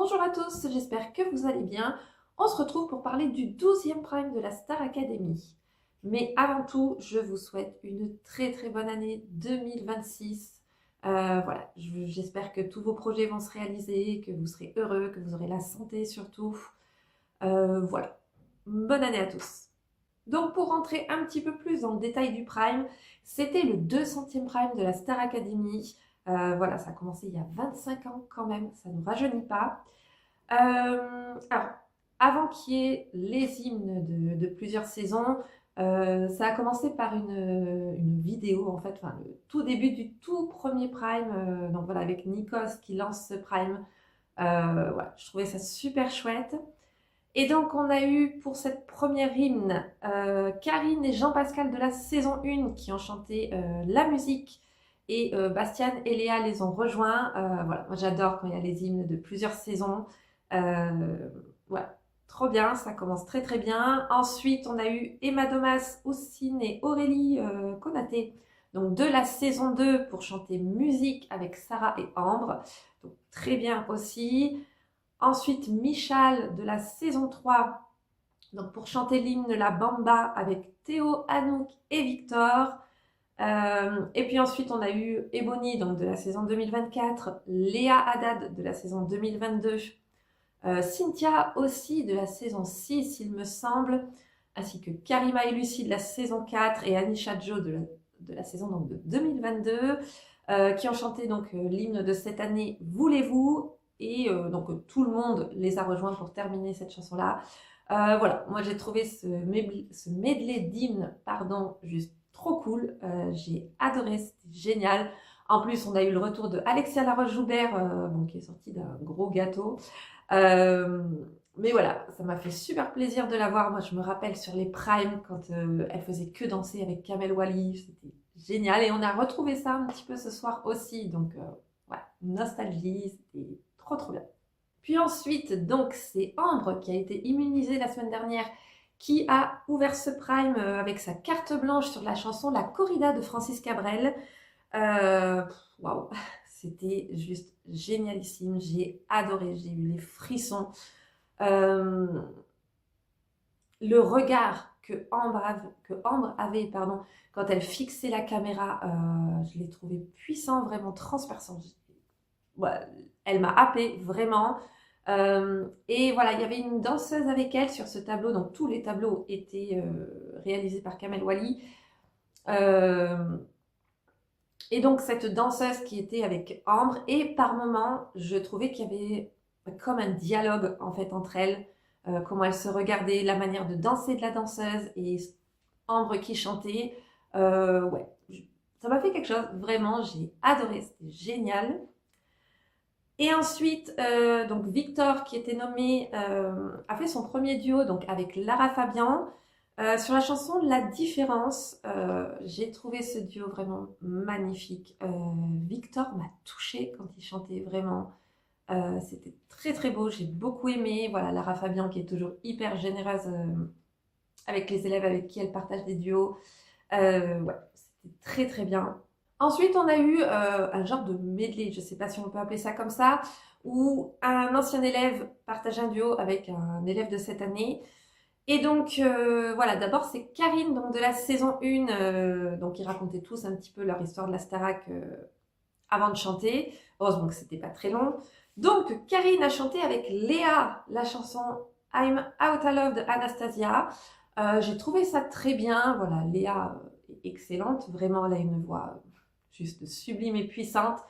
Bonjour à tous, j'espère que vous allez bien. On se retrouve pour parler du 12e prime de la Star Academy. Mais avant tout, je vous souhaite une très bonne année 2026. Voilà, j'espère que tous vos projets vont se réaliser, que vous serez heureux, que vous aurez la santé surtout. Voilà, bonne année à tous. Donc pour rentrer un petit peu plus dans le détail du prime, c'était le 200e prime de la Star Academy. Voilà, ça a commencé il y a 25 ans quand même, ça ne nous rajeunit pas. Alors, avant qu'il y ait les hymnes de plusieurs saisons, ça a commencé par une vidéo, en fait, enfin, le tout début du tout premier Prime, donc voilà, avec Nikos qui lance ce Prime. Voilà, je trouvais ça super chouette. Et donc, on a eu pour cette première hymne Karine et Jean-Pascal de la saison 1 qui ont chanté la musique. Et Bastian et Léa les ont rejoints. Voilà, moi j'adore quand il y a les hymnes de plusieurs saisons. Voilà, trop bien, ça commence très bien. Ensuite, on a eu Emma Domas, Oussine et Aurélie Konaté, donc de la saison 2 pour chanter musique avec Sarah et Ambre. Donc très bien aussi. Ensuite, Michal de la saison 3, donc pour chanter l'hymne La Bamba avec Théo, Anouk et Victor. Et puis ensuite, on a eu Ebony donc de la saison 2024, Léa Haddad de la saison 2022, Cynthia aussi de la saison 6, il me semble, ainsi que Karima et Lucie de la saison 4 et Anisha Joe de la saison donc, de 2022, qui ont chanté donc l'hymne de cette année Voulez-vous. Et donc tout le monde les a rejoints pour terminer cette chanson-là. Voilà, moi j'ai trouvé ce medley d'hymnes, pardon, juste trop cool. J'ai adoré, c'était génial. En plus, on a eu le retour de Alexia Laroche-Joubert, bon, qui est sortie d'un gros gâteau. Euh, mais voilà, ça m'a fait super plaisir de la voir. Moi, je me rappelle sur les primes quand elle faisait que danser avec Kamel Wally. C'était génial. Et on a retrouvé ça un petit peu ce soir aussi. Donc, ouais, nostalgie. C'était trop bien. Puis ensuite, donc, c'est Ambre qui a été immunisée la semaine dernière, qui a ouvert ce prime avec sa carte blanche sur la chanson La Corrida de Francis Cabrel. Waouh, c'était juste génialissime. J'ai adoré, j'ai eu les frissons. Euh, le regard que Ambre avait pardon, quand elle fixait la caméra, je l'ai trouvé puissant, vraiment transperçant. Ouais, elle m'a happée, vraiment. Et voilà, il y avait une danseuse avec elle sur ce tableau. Donc tous les tableaux étaient réalisés par Kamel Wally. Et donc cette danseuse qui était avec Ambre, et par moments, je trouvais qu'il y avait comme un dialogue en fait entre elles, comment elles se regardaient, la manière de danser de la danseuse et Ambre qui chantait. Ouais, ça m'a fait quelque chose, vraiment, j'ai adoré, c'était génial. Et ensuite, donc Victor, qui était nommé, a fait son premier duo donc avec Lara Fabian sur la chanson La Différence. J'ai trouvé ce duo vraiment magnifique. Victor m'a touchée quand il chantait vraiment. C'était très beau, j'ai beaucoup aimé. Voilà, Lara Fabian qui est toujours hyper généreuse avec les élèves avec qui elle partage des duos. Ouais, c'était très bien. Ensuite, on a eu un genre de medley, je ne sais pas si on peut appeler ça comme ça, où un ancien élève partage un duo avec un élève de cette année. Et donc, voilà, d'abord, c'est Karine, donc de la saison 1, donc ils racontaient tous un petit peu leur histoire de la Starac avant de chanter. Heureusement que c'était pas très long. Donc, Karine a chanté avec Léa la chanson I'm Out of Love de Anastasia. J'ai trouvé ça très bien. Voilà, Léa est excellente. Vraiment, elle a une voix juste sublime et puissante.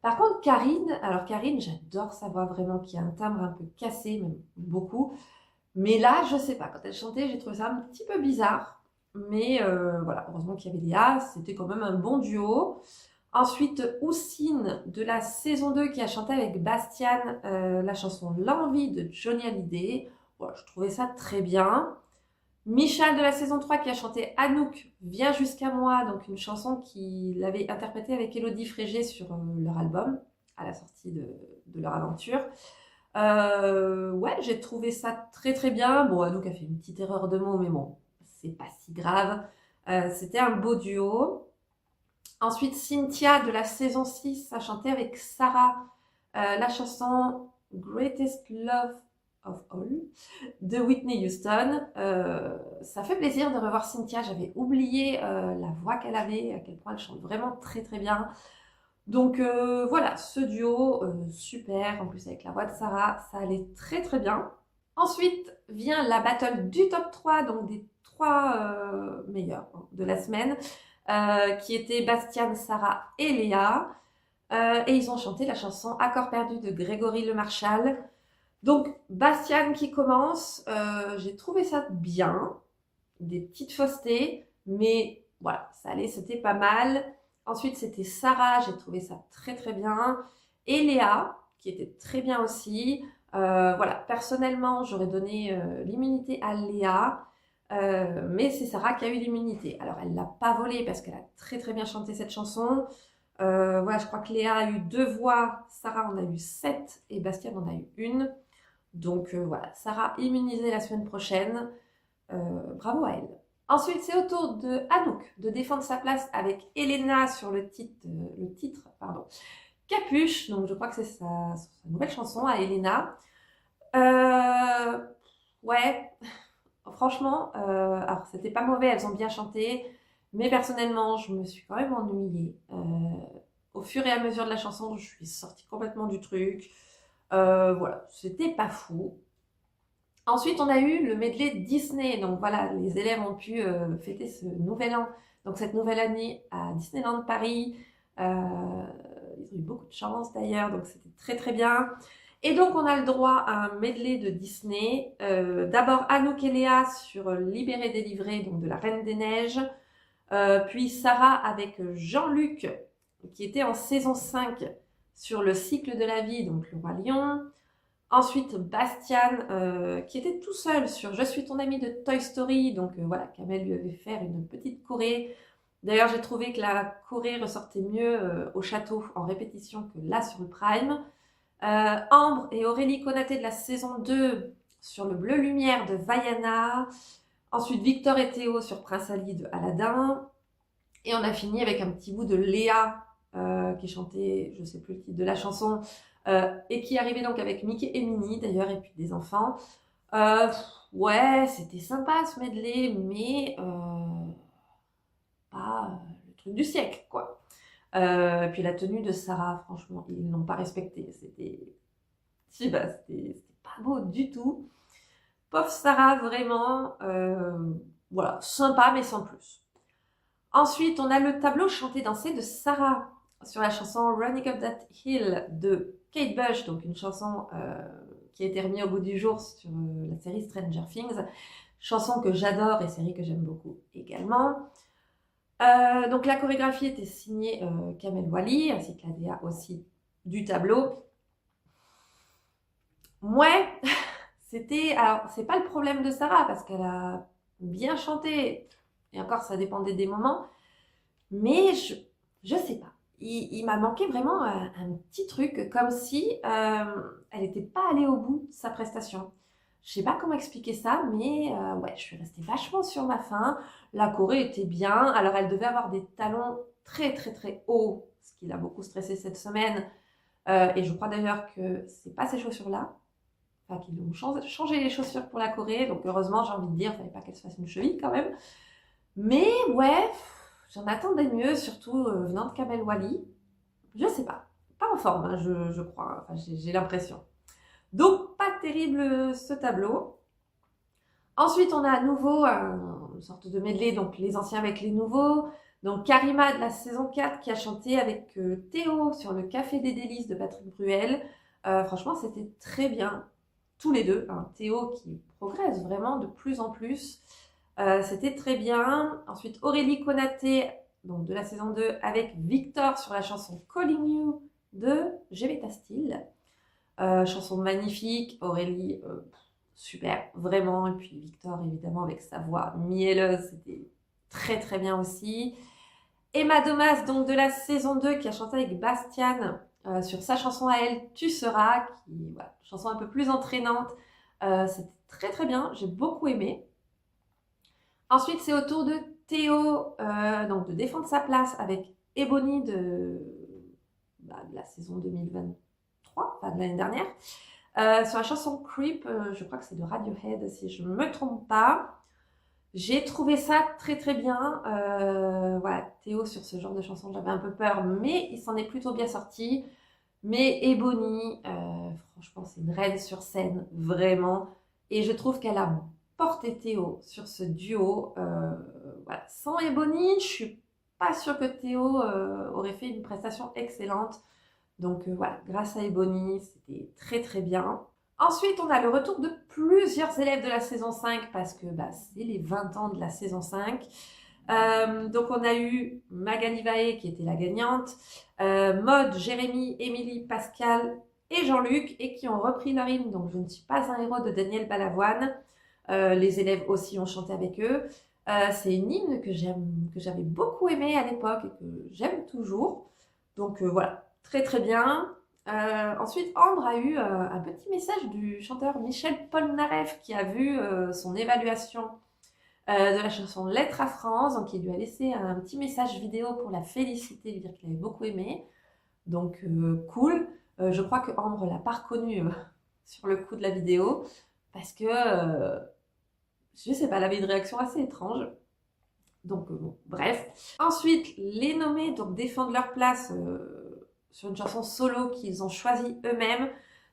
Par contre, Karine, j'adore sa voix vraiment, qui a un timbre un peu cassé, même beaucoup. Mais là, je sais pas, quand elle chantait, j'ai trouvé ça un petit peu bizarre. Mais voilà, heureusement qu'il y avait Léa, c'était quand même un bon duo. Ensuite, Oussine de la saison 2 qui a chanté avec Bastian la chanson L'envie de Johnny Hallyday. Voilà, je trouvais ça très bien. Michal de la saison 3 qui a chanté Anouk Viens jusqu'à moi, donc une chanson qu'il avait interprétée avec Elodie Frégé sur leur album, à la sortie de leur aventure. Ouais, j'ai trouvé ça très bien. Bon, Anouk a fait une petite erreur de mots, mais bon, c'est pas si grave. C'était un beau duo. Ensuite, Cynthia de la saison 6 a chanté avec Sarah la chanson Greatest Love of All de Whitney Houston. Ça fait plaisir de revoir Cynthia. J'avais oublié la voix qu'elle avait, à quel point elle chante vraiment très très bien. Donc voilà, ce duo, super. En plus avec la voix de Sarah, ça allait très très bien. Ensuite vient la battle du top 3, donc des 3 meilleurs de la semaine, qui étaient Bastian, Sarah et Léa. Et ils ont chanté la chanson Accord perdu de Grégory Le Marchal. Donc Bastian qui commence, j'ai trouvé ça bien, des petites faussetés, mais voilà, ça allait, c'était pas mal. Ensuite c'était Sarah, j'ai trouvé ça très très bien. Et Léa, qui était très bien aussi. Voilà, personnellement j'aurais donné l'immunité à Léa. Mais c'est Sarah qui a eu l'immunité. Alors elle l'a pas volée parce qu'elle a très très bien chanté cette chanson. Voilà, je crois que Léa a eu 2 voix, Sarah en a eu 7 et Bastien en a eu 1. Donc voilà, Sarah immunisée la semaine prochaine. Bravo à elle. Ensuite, c'est au tour de Anouk de défendre sa place avec Elena sur le titre, Capuche. Donc je crois que c'est sa nouvelle chanson à Elena. Ouais, franchement, alors c'était pas mauvais, elles ont bien chanté. Mais personnellement, je me suis quand même ennuyée. Au fur et à mesure de la chanson, je suis sortie complètement du truc. Voilà, c'était pas fou. Ensuite, on a eu le medley Disney. Donc voilà, les élèves ont pu fêter ce nouvel an. Donc cette nouvelle année à Disneyland Paris. Ils ont eu beaucoup de chance d'ailleurs, donc c'était très très bien. Et donc on a le droit à un medley de Disney. D'abord Anouk et Léa sur Libéré délivré, donc de la Reine des Neiges. Puis Sarah avec Jean-Luc, qui était en saison 5 sur le cycle de la vie, donc le Roi Lion. Ensuite, Bastian, qui était tout seul sur Je suis ton ami de Toy Story. Donc voilà, Kamel lui avait fait une petite choré. D'ailleurs, j'ai trouvé que la choré ressortait mieux au château en répétition que là sur le Prime. Ambre et Aurélie Konaté de la saison 2 sur le Bleu Lumière de Vaiana. Ensuite, Victor et Théo sur Prince Ali de Aladdin. Et on a fini avec un petit bout de Léa qui chantait, je ne sais plus le titre de la chanson, et qui arrivait donc avec Mickey et Minnie d'ailleurs, et puis des enfants. Ouais, c'était sympa ce medley, mais pas le truc du siècle, quoi. Puis la tenue de Sarah, franchement, ils ne l'ont pas respectée. C'était pas beau du tout. Pauvre Sarah, vraiment, voilà, sympa, mais sans plus. Ensuite, on a le tableau chanté dansé de Sarah sur la chanson Running Up That Hill de Kate Bush, donc une chanson qui a été remise au goût du jour sur la série Stranger Things, chanson que j'adore et série que j'aime beaucoup également. Donc la chorégraphie était signée Kamel Wally, ainsi que la DA aussi du tableau. Ouais, alors c'est pas le problème de Sarah parce qu'elle a bien chanté, et encore ça dépendait des moments, mais je sais pas. Il m'a manqué vraiment un petit truc, comme si elle n'était pas allée au bout de sa prestation. Je sais pas comment expliquer ça, mais ouais, je suis restée vachement sur ma faim. La choré était bien. Alors, elle devait avoir des talons très très très hauts, ce qui l'a beaucoup stressé cette semaine. Et je crois d'ailleurs que c'est pas ces chaussures-là, enfin qu'ils ont changé les chaussures pour la choré. Donc heureusement, j'ai envie de dire, il fallait pas qu'elle se fasse une cheville quand même. Mais ouais, j'en attendais mieux, surtout venant de Kamel Wally. Je sais pas. Pas en forme, hein, je crois. Enfin, j'ai l'impression. Donc, pas terrible ce tableau. Ensuite, on a à nouveau une sorte de medley, donc les anciens avec les nouveaux. Donc, Karima de la saison 4 qui a chanté avec Théo sur le Café des Délices de Patrick Bruel. Franchement, c'était très bien. Tous les deux. Hein. Théo qui progresse vraiment de plus en plus. C'était très bien. Ensuite, Aurélie Konaté, donc de la saison 2, avec Victor sur la chanson Calling You de Jevetta Steele. Chanson magnifique. Aurélie, super, vraiment. Et puis Victor, évidemment, avec sa voix mielleuse, c'était très très bien aussi. Emma Domas, donc de la saison 2, qui a chanté avec Bastian sur sa chanson à elle, Tu seras, qui, voilà, chanson un peu plus entraînante. C'était très très bien, j'ai beaucoup aimé. Ensuite, c'est au tour de Théo donc de défendre sa place avec Ebony de la saison 2023, enfin de l'année dernière. Sur la chanson Creep, je crois que c'est de Radiohead si je ne me trompe pas. J'ai trouvé ça très très bien. Voilà, Théo sur ce genre de chanson, j'avais un peu peur, mais il s'en est plutôt bien sorti. Mais Ebony, franchement, c'est une reine sur scène, vraiment. Et je trouve qu'elle a porté Théo sur ce duo. Voilà. Sans Ebony, je suis pas sûre que Théo aurait fait une prestation excellente. Donc voilà, grâce à Ebony, c'était très très bien. Ensuite, on a le retour de plusieurs élèves de la saison 5 parce que c'est les 20 ans de la saison 5. Donc on a eu Magali Vaé qui était la gagnante, Maud, Jérémy, Émilie, Pascal et Jean-Luc et qui ont repris leur hymne. Donc je ne suis pas un héros de Daniel Balavoine. Les élèves aussi ont chanté avec eux. C'est une hymne que j'avais beaucoup aimé à l'époque et que j'aime toujours. Donc voilà, très très bien. Ensuite, Ambre a eu un petit message du chanteur Michel Polnareff qui a vu son évaluation de la chanson Lettre à France. Donc, il lui a laissé un petit message vidéo pour la féliciter, lui dire qu'il avait beaucoup aimé. Donc, cool. Je crois que Ambre l'a pas reconnu sur le coup de la vidéo parce que, je sais pas, elle avait une réaction assez étrange. Donc, bon, bref. Ensuite, les nommés donc, défendent leur place sur une chanson solo qu'ils ont choisie eux-mêmes.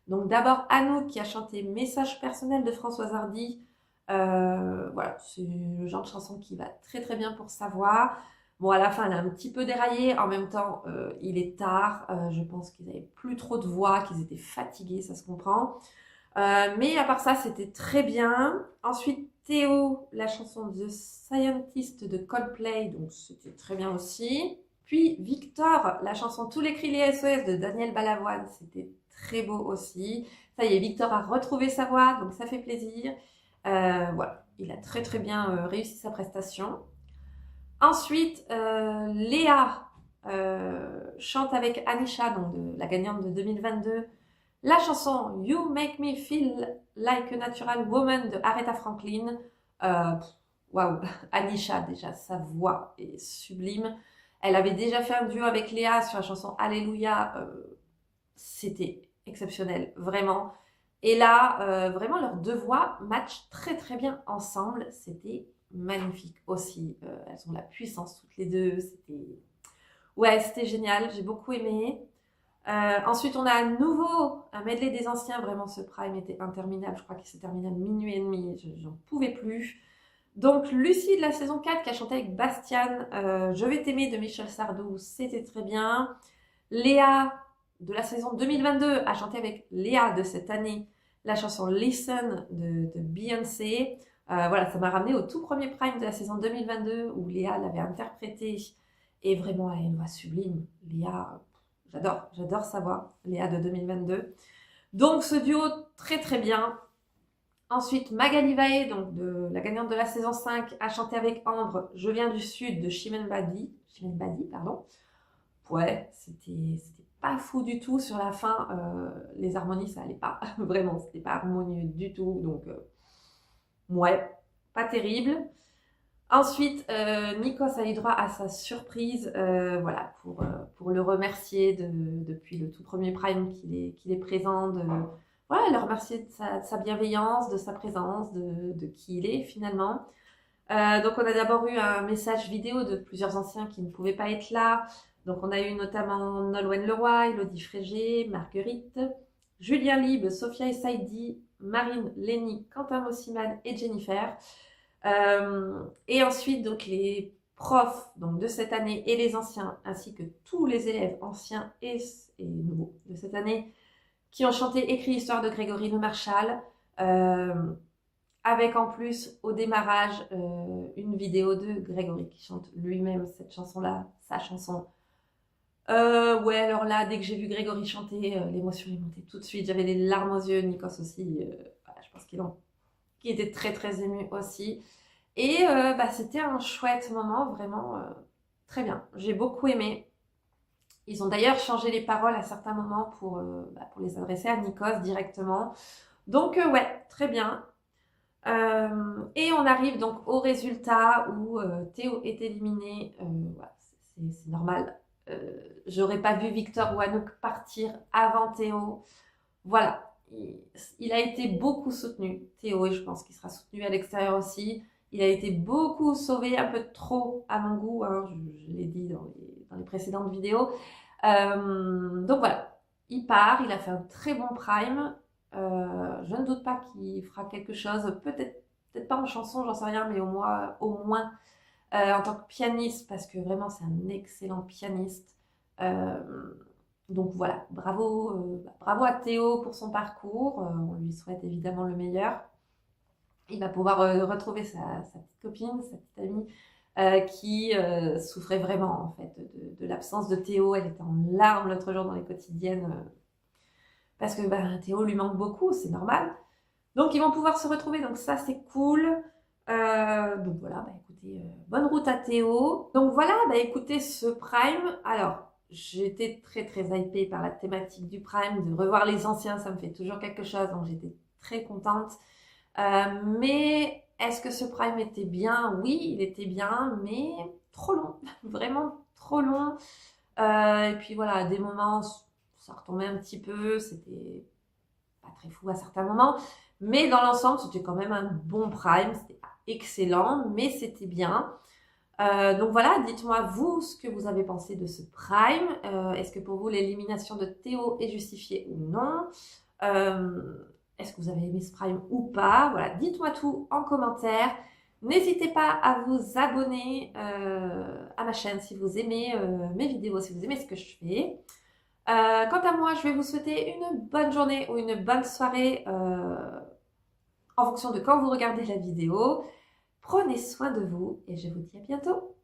Donc, d'abord, Anouk qui a chanté Message personnel de Françoise Hardy. Voilà, c'est le genre de chanson qui va très très bien pour sa voix. Bon, à la fin, elle a un petit peu déraillé. En même temps, il est tard. Je pense qu'ils n'avaient plus trop de voix, qu'ils étaient fatigués, ça se comprend. Mais à part ça, c'était très bien. Ensuite, Théo, la chanson The Scientist de Coldplay, donc c'était très bien aussi. Puis Victor, la chanson Tous les cris les SOS de Daniel Balavoine, c'était très beau aussi. Ça y est, Victor a retrouvé sa voix, donc ça fait plaisir. Voilà, il a très très bien réussi sa prestation. Ensuite, Léa chante avec Anisha, donc la gagnante de 2022, la chanson You Make Me Feel Like a Natural Woman de Aretha Franklin. Waouh, Anisha, déjà, sa voix est sublime. Elle avait déjà fait un duo avec Léa sur la chanson Alléluia. C'était exceptionnel, vraiment. Et là, vraiment, leurs deux voix matchent très très bien ensemble. C'était magnifique aussi. Elles ont la puissance toutes les deux. C'était génial. J'ai beaucoup aimé. Ensuite, on a à nouveau un medley des anciens. Vraiment, ce prime était interminable. Je crois qu'il s'est terminé à minuit et demi. J'en pouvais plus. Donc, Lucie de la saison 4 qui a chanté avec Bastian, Je vais t'aimer de Michel Sardou, c'était très bien. Léa de la saison 2022 a chanté avec Léa de cette année la chanson Listen de Beyoncé. Voilà, ça m'a ramené au tout premier prime de la saison 2022 où Léa l'avait interprété. Et vraiment, elle a une voix sublime. Léa, j'adore sa voix, Léa de 2022. Donc, ce duo, très très bien. Ensuite, Magali Vaé, donc la gagnante de la saison 5, a chanté avec Ambre Je viens du Sud de Chimène Badi. Pardon. Ouais, c'était pas fou du tout sur la fin. Les harmonies, ça allait pas. Vraiment, c'était pas harmonieux du tout. Donc, ouais, pas terrible. Ensuite, Nikos a eu droit à sa surprise, voilà, pour le remercier depuis le tout premier Prime qu'il est présent, voilà, le remercier de sa bienveillance, de sa présence, de qui il est finalement. Donc on a d'abord eu un message vidéo de plusieurs anciens qui ne pouvaient pas être là. Donc on a eu notamment Nolwenn Leroy, Elodie Frégé, Marguerite, Julien Libre, Sophia Essaidi, Marine Lenny, Quentin Mossiman et Jennifer. Et ensuite, donc les profs donc, de cette année et les anciens, ainsi que tous les élèves anciens et nouveaux de cette année, qui ont chanté Écrit l'histoire de Grégory Le Marchal, avec en plus au démarrage une vidéo de Grégory qui chante lui-même cette chanson-là, sa chanson. Ouais, alors là, dès que j'ai vu Grégory chanter, l'émotion est montée tout de suite. J'avais les larmes aux yeux, Nikos aussi. Je pense qu'il était très très ému aussi. Et c'était un chouette moment, vraiment très bien. J'ai beaucoup aimé. Ils ont d'ailleurs changé les paroles à certains moments pour les adresser à Nikos directement. Donc ouais, très bien. Et on arrive donc au résultat où Théo est éliminé. Voilà, c'est normal. J'aurais pas vu Victor ou Anouk partir avant Théo. Voilà. il a été beaucoup soutenu, Théo, et je pense qu'il sera soutenu à l'extérieur aussi. Il a été beaucoup sauvé, un peu trop à mon goût, hein, je l'ai dit dans les précédentes vidéos. Donc voilà, il part, il a fait un très bon prime. Je ne doute pas qu'il fera quelque chose, peut-être pas en chanson, j'en sais rien, mais au moins en tant que pianiste, parce que vraiment c'est un excellent pianiste. Euh, donc voilà, bravo à Théo pour son parcours. On lui souhaite évidemment le meilleur. Il va pouvoir retrouver sa petite copine, sa petite amie, qui souffrait vraiment en fait de l'absence de Théo. Elle était en larmes l'autre jour dans les quotidiennes parce que Théo lui manque beaucoup, c'est normal. Donc ils vont pouvoir se retrouver, donc ça c'est cool. Donc voilà, écoutez, bonne route à Théo. Donc voilà, écoutez, ce Prime, alors j'étais très très hypée par la thématique du Prime, de revoir les anciens, ça me fait toujours quelque chose, donc j'étais très contente. Mais est-ce que ce Prime était bien? Oui, il était bien, mais trop long, vraiment trop long. Et puis voilà, à des moments, ça retombait un petit peu, c'était pas très fou à certains moments, mais dans l'ensemble, c'était quand même un bon Prime, c'était pas excellent, mais c'était bien. Donc voilà, dites-moi vous ce que vous avez pensé de ce Prime. Est-ce que pour vous l'élimination de Théo est justifiée ou non? Est-ce que vous avez aimé ce Prime ou pas? Voilà, dites-moi tout en commentaire. N'hésitez pas à vous abonner à ma chaîne si vous aimez mes vidéos, si vous aimez ce que je fais. Quant à moi, je vais vous souhaiter une bonne journée ou une bonne soirée en fonction de quand vous regardez la vidéo. Prenez soin de vous et je vous dis à bientôt.